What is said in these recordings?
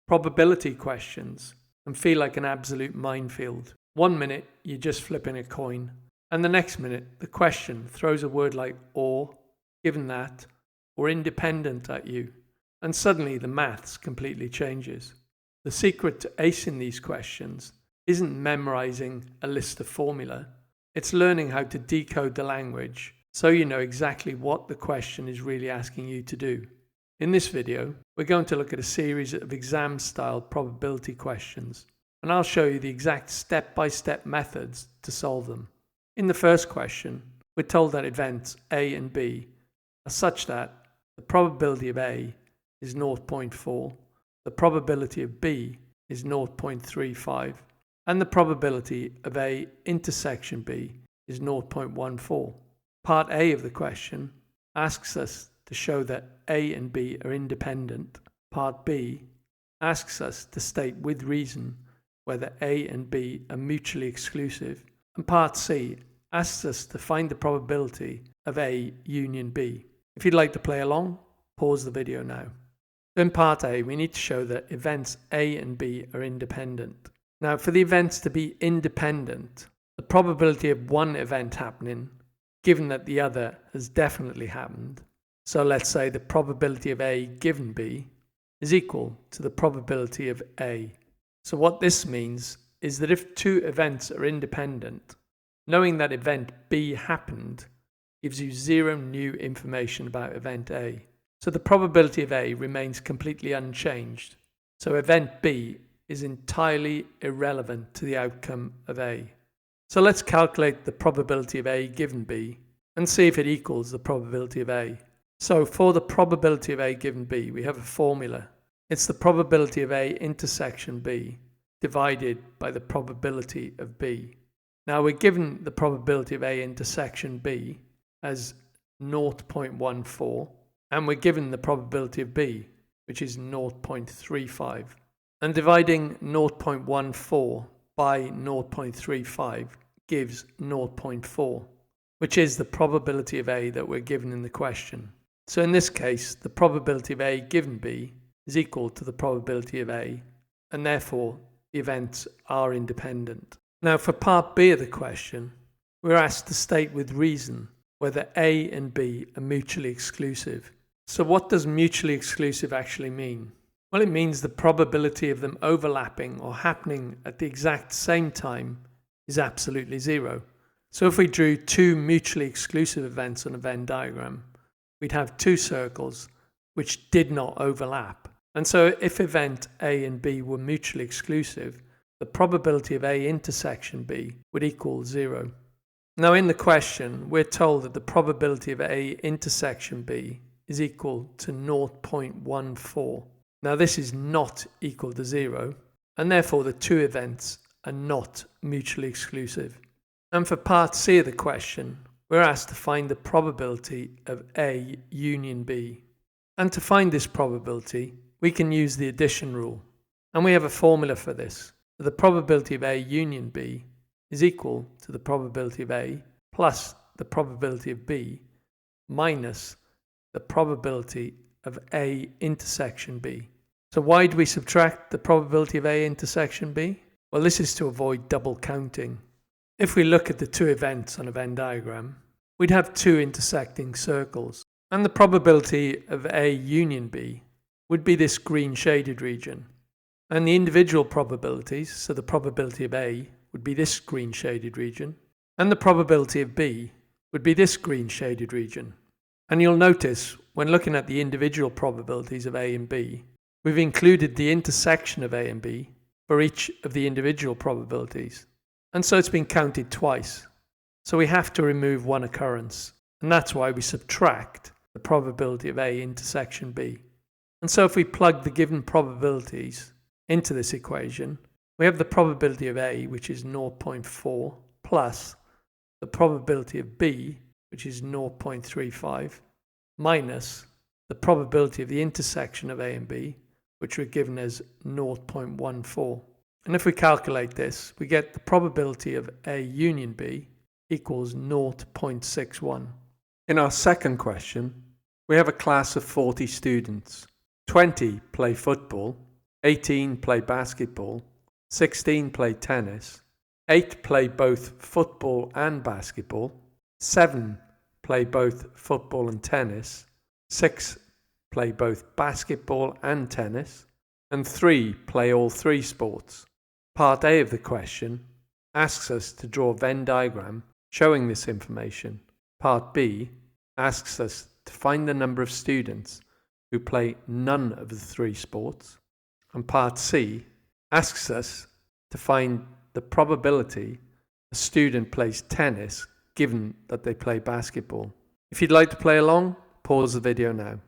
Probability questions can feel like an absolute minefield. 1 minute you're just flipping a coin, and the next minute the question throws a word like or, given that, or independent at you, and suddenly the maths completely changes. The secret to acing these questions isn't memorizing a list of formula, it's learning how to decode the language so you know exactly what the question is really asking you to do. In this video, we're going to look at a series of exam-style probability questions, and I'll show you the exact step-by-step methods to solve them. In the first question, we're told that events A and B are such that the probability of A is 0.4, the probability of B is 0.35, and the probability of A intersection B is 0.14. Part A of the question asks us to show that A and B are independent. Part B asks us to state with reason whether A and B are mutually exclusive. And Part C asks us to find the probability of A union B. If you'd like to play along, pause the video now. In Part A, we need to show that events A and B are independent. Now, for the events to be independent, the probability of one event happening, given that the other has definitely happened, so let's say the probability of A given B is equal to the probability of A. So what this means is that if two events are independent, knowing that event B happened gives you zero new information about event A. So the probability of A remains completely unchanged. So event B is entirely irrelevant to the outcome of A. So let's calculate the probability of A given B and see if it equals the probability of A. So for the probability of A given B, we have a formula. It's the probability of A intersection B divided by the probability of B. Now we're given the probability of A intersection B as 0.14, and we're given the probability of B, which is 0.35. And dividing 0.14 by 0.35 gives 0.4, which is the probability of A that we're given in the question. So in this case, the probability of A given B is equal to the probability of A, and therefore the events are independent. Now for part B of the question, we're asked to state with reason whether A and B are mutually exclusive. So what does mutually exclusive actually mean? Well, it means the probability of them overlapping or happening at the exact same time is absolutely zero. So if we drew two mutually exclusive events on a Venn diagram, we'd have two circles which did not overlap. And so if event A and B were mutually exclusive, the probability of A intersection B would equal 0. Now in the question, we're told that the probability of A intersection B is equal to 0.14. Now this is not equal to 0, and therefore the two events are not mutually exclusive. And for part C of the question, we're asked to find the probability of A union B. And to find this probability, we can use the addition rule. And we have a formula for this. The probability of A union B is equal to the probability of A plus the probability of B minus the probability of A intersection B. So why do we subtract the probability of A intersection B? Well, this is to avoid double counting. If we look at the two events on a Venn diagram, we'd have two intersecting circles, and the probability of A union B would be this green shaded region. And the individual probabilities, so the probability of A would be this green shaded region, and the probability of B would be this green shaded region. And you'll notice when looking at the individual probabilities of A and B, we've included the intersection of A and B for each of the individual probabilities. And so it's been counted twice. So we have to remove one occurrence. And that's why we subtract the probability of A intersection B. And so if we plug the given probabilities into this equation, we have the probability of A, which is 0.4, plus the probability of B, which is 0.35, minus the probability of the intersection of A and B, which we're given as 0.14. And if we calculate this, we get the probability of A union B equals 0.61. In our second question, we have a class of 40 students. 20 play football 18 play basketball, 16 play tennis, 8 play both football and basketball, 7 play both football and tennis, 6 play both basketball and tennis, and 3 play all 3 sports. Part A of the question asks us to draw a Venn diagram showing this information. Part B asks us to find the number of students who play none of the 3 sports. And Part C asks us to find the probability a student plays tennis given that they play basketball. If you'd like to play along, pause the video now.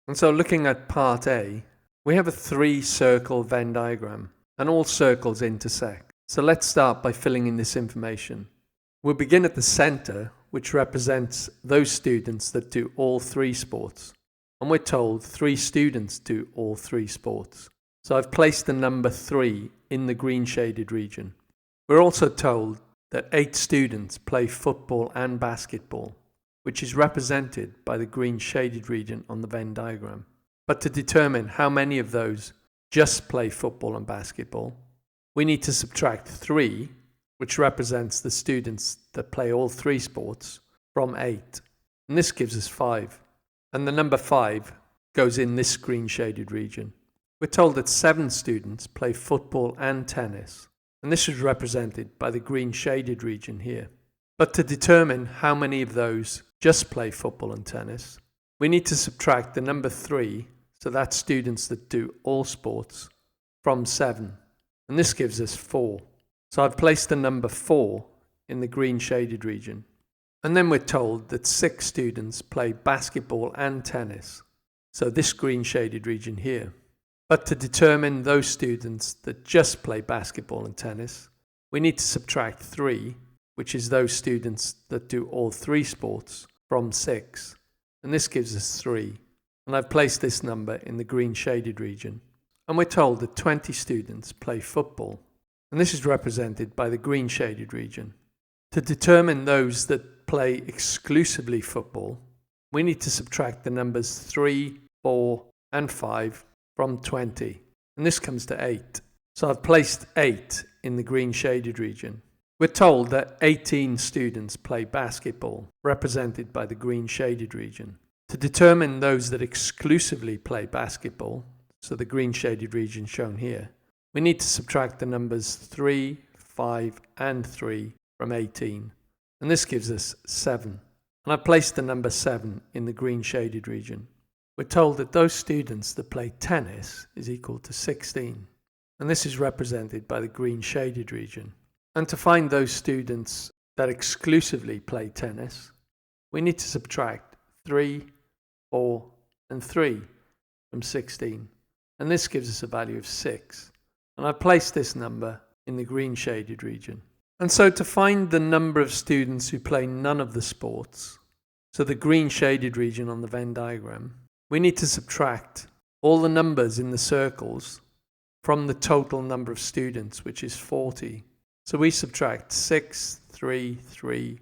And so looking at Part A, we have a 3-circle Venn diagram and all circles intersect. So let's start by filling in this information. We'll begin at the center, which represents those students that do all 3 sports. And we're told 3 students do all 3 sports. So I've placed the number 3 in the green shaded region. We're also told that 8 students play football and basketball, which is represented by the green shaded region on the Venn diagram. But to determine how many of those just play football and basketball, we need to subtract 3, which represents the students that play all 3 sports, from 8. And this gives us 5. And the number 5 goes in this green shaded region. We're told that 7 students play football and tennis, and this is represented by the green shaded region here. But to determine how many of those just play football and tennis, we need to subtract the number 3, so that's students that do all sports, from 7, and this gives us 4. So I've placed the number 4 in the green shaded region. And then we're told that 6 students play basketball and tennis, so this green shaded region here. But to determine those students that just play basketball and tennis, we need to subtract 3, which is those students that do all 3 sports, from 6. And this gives us 3. And I've placed this number in the green shaded region. And we're told that 20 students play football, and this is represented by the green shaded region. To determine those that play exclusively football, we need to subtract the numbers 3, 4, and 5 from 20, and this comes to 8. So I've placed 8 in the green shaded region. We're told that 18 students play basketball, represented by the green shaded region. To determine those that exclusively play basketball, so the green shaded region shown here, we need to subtract the numbers 3, 5, and 3 from 18, and this gives us 7. And I've placed the number 7 in the green shaded region. We're told that those students that play tennis is equal to 16, and this is represented by the green shaded region. And to find those students that exclusively play tennis, we need to subtract 3, 4, and 3 from 16, and this gives us a value of 6. And I've placed this number in the green shaded region. And so to find the number of students who play none of the sports, so the green shaded region on the Venn diagram, we need to subtract all the numbers in the circles from the total number of students, which is 40. So we subtract 6, 3, 3,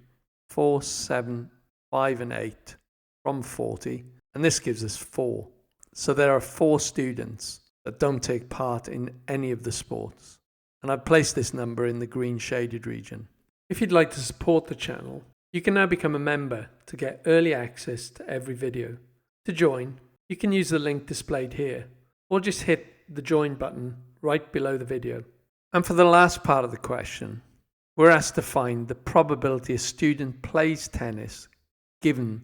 4, 7, 5, and 8 from 40, and this gives us 4. So there are 4 students that don't take part in any of the sports. And I've placed this number in the green shaded region. If you'd like to support the channel, you can now become a member to get early access to every video. To join, you can use the link displayed here, or just hit the join button right below the video. And for the last part of the question, we're asked to find the probability a student plays tennis given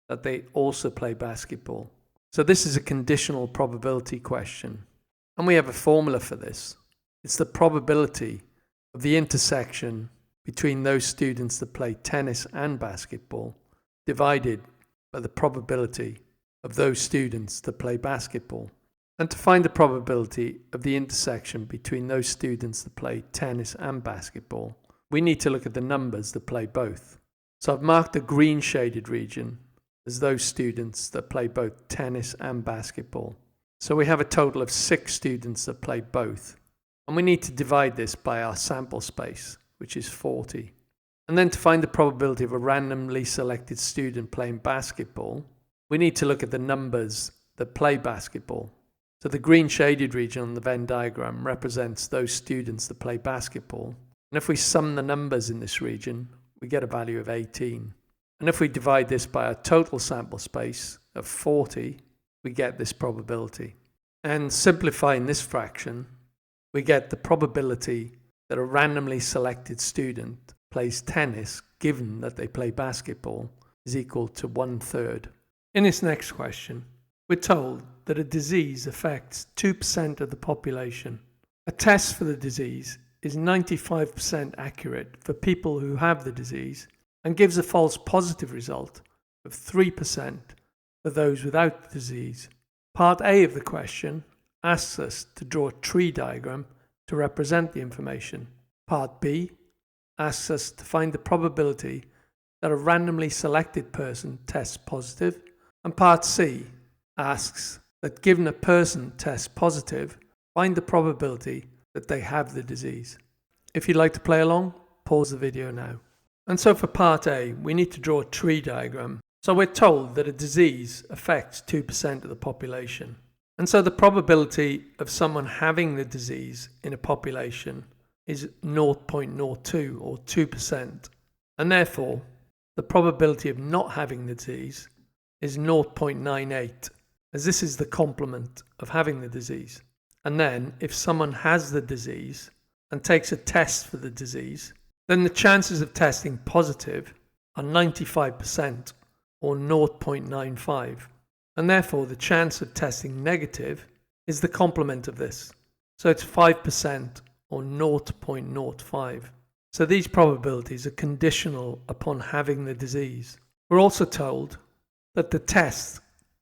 that they also play basketball. So this is a conditional probability question, and we have a formula for this. It's the probability of the intersection between those students that play tennis and basketball divided by the probability of those students that play basketball. And to find the probability of the intersection between those students that play tennis and basketball, we need to look at the numbers that play both. So I've marked the green shaded region as those students that play both tennis and basketball. So we have a total of 6 students that play both. And we need to divide this by our sample space, which is 40. And then to find the probability of a randomly selected student playing basketball, we need to look at the numbers that play basketball. So the green shaded region on the Venn diagram represents those students that play basketball. And if we sum the numbers in this region, we get a value of 18. And if we divide this by a total sample space of 40, we get this probability. And simplifying this fraction, we get the probability that a randomly selected student plays tennis given that they play basketball is equal to 1/3. In this next question, we're told that a disease affects 2% of the population. A test for the disease is 95% accurate for people who have the disease and gives a false positive result of 3% for those without the disease. Part A of the question asks us to draw a tree diagram to represent the information. Part B asks us to find the probability that a randomly selected person tests positive. And Part C asks that given a person tests positive, find the probability that they have the disease. If you'd like to play along, pause the video now. And so for Part A, we need to draw a tree diagram. So we're told that a disease affects 2% of the population. And so the probability of someone having the disease in a population is 0.02 or 2%. And therefore, the probability of not having the disease is 0.98, as this is the complement of having the disease. And then, if someone has the disease and takes a test for the disease, then the chances of testing positive are 95% or 0.95. And therefore, the chance of testing negative is the complement of this. So it's 5% or 0.05. So these probabilities are conditional upon having the disease. We're also told that the test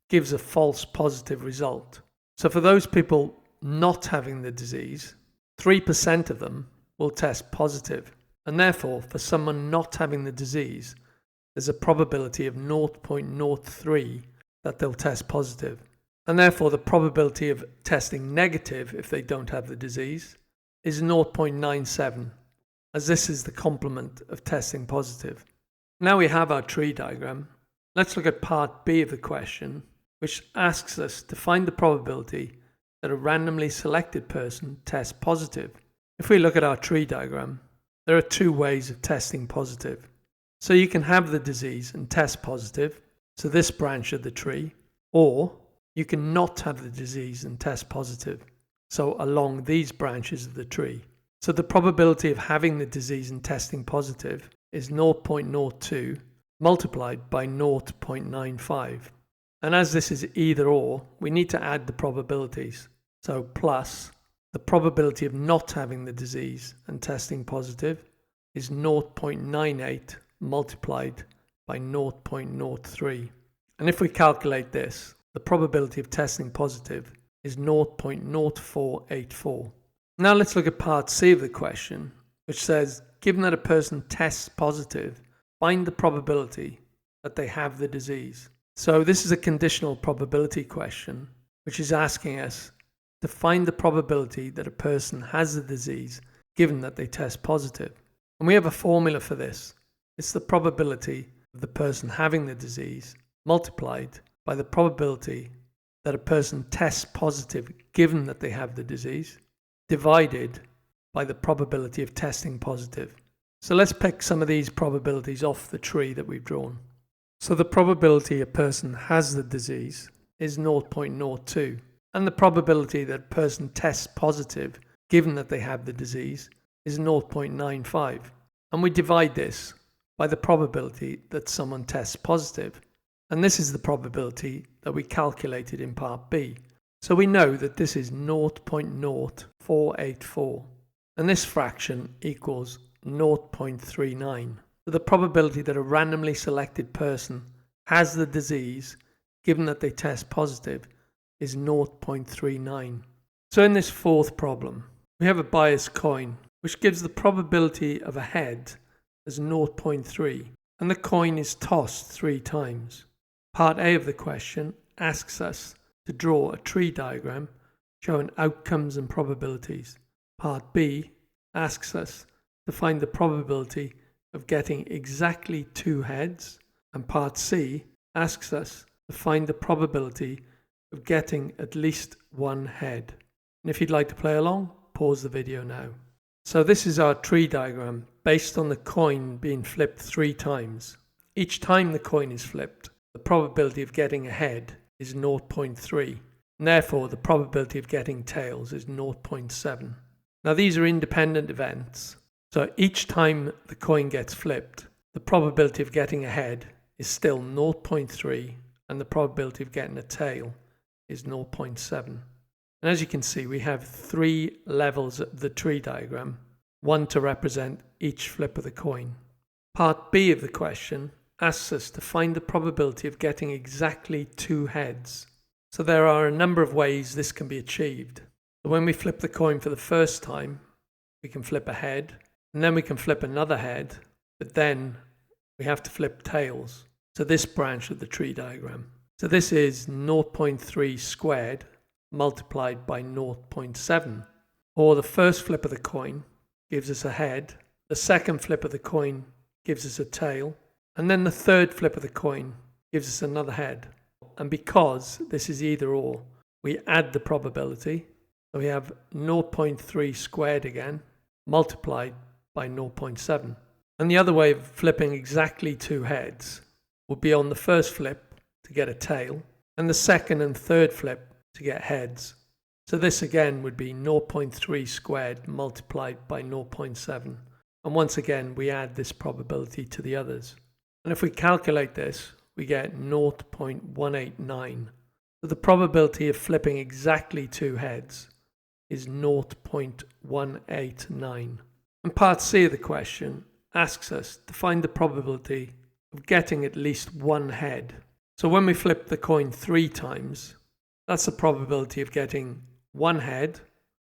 gives a false positive result. So for those people not having the disease, 3% of them will test positive. And therefore, for someone not having the disease, there's a probability of 0.03 that they'll test positive. And therefore, the probability of testing negative if they don't have the disease is 0.97, as this is the complement of testing positive. Now we have our tree diagram. Let's look at part B of the question, which asks us to find the probability that a randomly selected person tests positive. If we look at our tree diagram, there are two ways of testing positive. So you can have the disease and test positive, so this branch of the tree, or you can not have the disease and test positive, so along these branches of the tree. So the probability of having the disease and testing positive is 0.02 multiplied by 0.95. And as this is either or, we need to add the probabilities. So plus the probability of not having the disease and testing positive is 0.98 multiplied by 0.03. And if we calculate this, the probability of testing positive is 0.0484. Now let's look at part C of the question, which says, given that a person tests positive, find the probability that they have the disease. So this is a conditional probability question, which is asking us to find the probability that a person has the disease given that they test positive. And we have a formula for this. It's the probability of the person having the disease multiplied by the probability that a person tests positive given that they have the disease, divided by the probability of testing positive. So let's pick some of these probabilities off the tree that we've drawn. So the probability a person has the disease is 0.02, and the probability that a person tests positive given that they have the disease is 0.95. And we divide this by the probability that someone tests positive. And this is the probability that we calculated in part B. So we know that this is 0.0484. And this fraction equals 0.39. So the probability that a randomly selected person has the disease, given that they test positive, is 0.39. So in this fourth problem, we have a biased coin, which gives the probability of a head as 0.3, and the coin is tossed 3 times. Part A of the question asks us to draw a tree diagram showing outcomes and probabilities. Part B asks us to find the probability of getting exactly 2 heads, and part C asks us to find the probability of getting at least one head. And if you'd like to play along, pause the video now. So this is our tree diagram based on the coin being flipped 3 times. Each time the coin is flipped, the probability of getting a head is 0.3. And therefore, the probability of getting tails is 0.7. Now these are independent events. So each time the coin gets flipped, the probability of getting a head is still 0.3 and the probability of getting a tail is 0.7. And as you can see, we have 3 levels of the tree diagram, one to represent each flip of the coin. Part B of the question asks us to find the probability of getting exactly 2 heads. So there are a number of ways this can be achieved. So when we flip the coin for the first time, we can flip a head, and then we can flip another head, but then we have to flip tails. So this branch of the tree diagram. So this is 0.3 squared multiplied by 0.7. Or the first flip of the coin gives us a head, the second flip of the coin gives us a tail, and then the third flip of the coin gives us another head. And because this is either or, we add the probability. So we have 0.3 squared again, multiplied by 0.7. And the other way of flipping exactly 2 heads would be on the first flip to get a tail, and the second and third flip to get heads. So this again would be 0.3 squared multiplied by 0.7. And once again, we add this probability to the others. And if we calculate this, we get 0.189. So the probability of flipping exactly 2 heads is 0.189. And part C of the question asks us to find the probability of getting at least 1 head. So when we flip the coin 3 times, that's the probability of getting 1 head,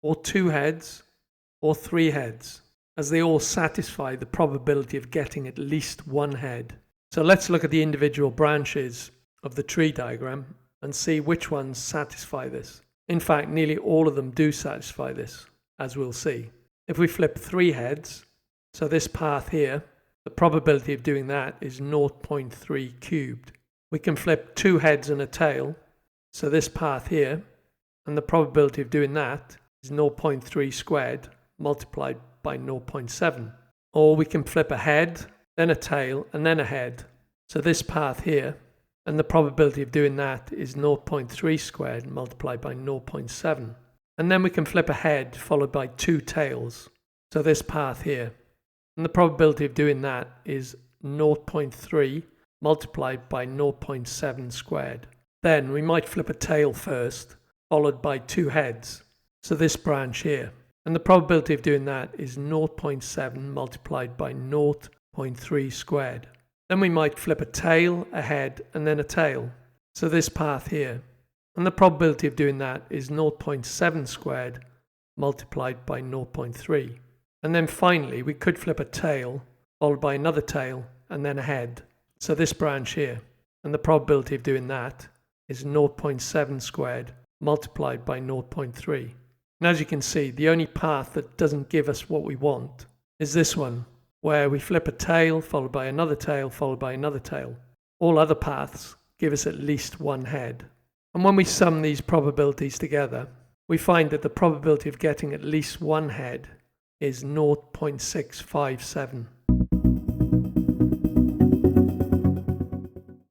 or 2 heads, or 3 heads, as they all satisfy the probability of getting at least 1 head. So let's look at the individual branches of the tree diagram and see which ones satisfy this. In fact, nearly all of them do satisfy this, as we'll see. If we flip 3 heads, so this path here, the probability of doing that is 0.3 cubed. We can flip 2 heads and a tail, so this path here, and the probability of doing that is 0.3 squared multiplied by 0.7. Or we can flip a head, then a tail, and then a head. So this path here, and the probability of doing that is 0.3 squared multiplied by 0.7. And then we can flip a head followed by 2 tails. So this path here, and the probability of doing that is 0.3 multiplied by 0.7 squared. Then we might flip a tail first, followed by 2 heads. So this branch here, and the probability of doing that is 0.7 multiplied by 0.3 squared. Then we might flip a tail, a head, and then a tail. So this path here. And the probability of doing that is 0.7 squared multiplied by 0.3. And then finally, we could flip a tail, followed by another tail, and then a head. So this branch here. And the probability of doing that is 0.7 squared multiplied by 0.3. And as you can see, the only path that doesn't give us what we want is this one, where we flip a tail, followed by another tail, followed by another tail. All other paths give us at least 1 head. And when we sum these probabilities together, we find that the probability of getting at least 1 head is 0.657.